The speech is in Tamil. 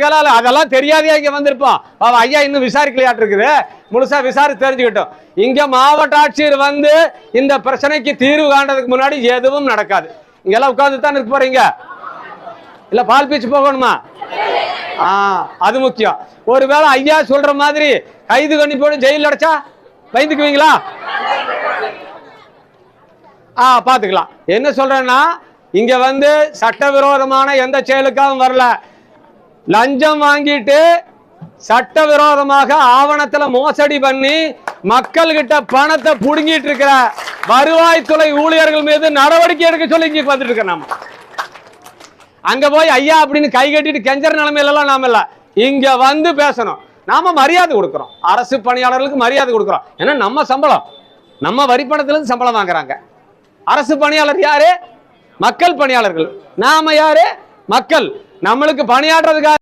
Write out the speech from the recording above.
அதெல்லாம் தெரியாதே இங்க வந்திருப்போம். ஐயா இன்னும் விசாரிக்கலையாட்டு இருக்குது. முழுசா விசாரிச்சு தெரிஞ்சுக்கிட்டோம். இங்க மாவட்ட ஆட்சியர் வந்து இந்த பிரச்சனைக்கு தீர்வு காண்றதுக்கு முன்னாடி எதுவும் நடக்காது. இங்கெல்லாம் உட்கார்ந்து தான் இருக்க போறீங்க. இல்ல பால் பீச்சு போகணுமா? அது முக்கியம். ஒருவேளை ஐயா சொல்ற மாதிரி கைது பண்ணி போட்டு ஜெயில அடைச்சா பயந்துக்குவீங்களா? பாத்துக்கலாம். என்ன சொல்றேன்னா, இங்க வந்து சட்டவிரோதமான எந்த செயலுக்காகவும் வரல. லஞ்சம் வாங்கிட்டு சட்டவிரோதமாக ஆவணத்துல மோசடி பண்ணி மக்கள் கிட்ட பணத்தை புடுங்கிட்டு இருக்கிற வருவாய்த்துறை ஊழியர்கள் மீது நடவடிக்கை எடுக்க சொல்லி இங்க வந்துட்டு இருக்க. நாம அங்க போய் ஐயா அப்படின்னு கை கட்டிட்டு கெஞ்சற நிலைமையில எல்லாம் நாம இல்ல. இங்க வந்து பேசணும். நாம மரியாதை கொடுக்கிறோம். அரசு பணியாளர்களுக்கு மரியாதை கொடுக்கிறோம். ஏன்னா நம்ம சம்பளம், நம்ம வரிப்பணத்துல இருந்து சம்பளம் வாங்குறாங்க. அரசு பணியாளர் யாரு? மக்கள் பணியாளர்கள். நாம யாரு? மக்கள். நம்மளுக்கு பணியாற்றுறதுக்காக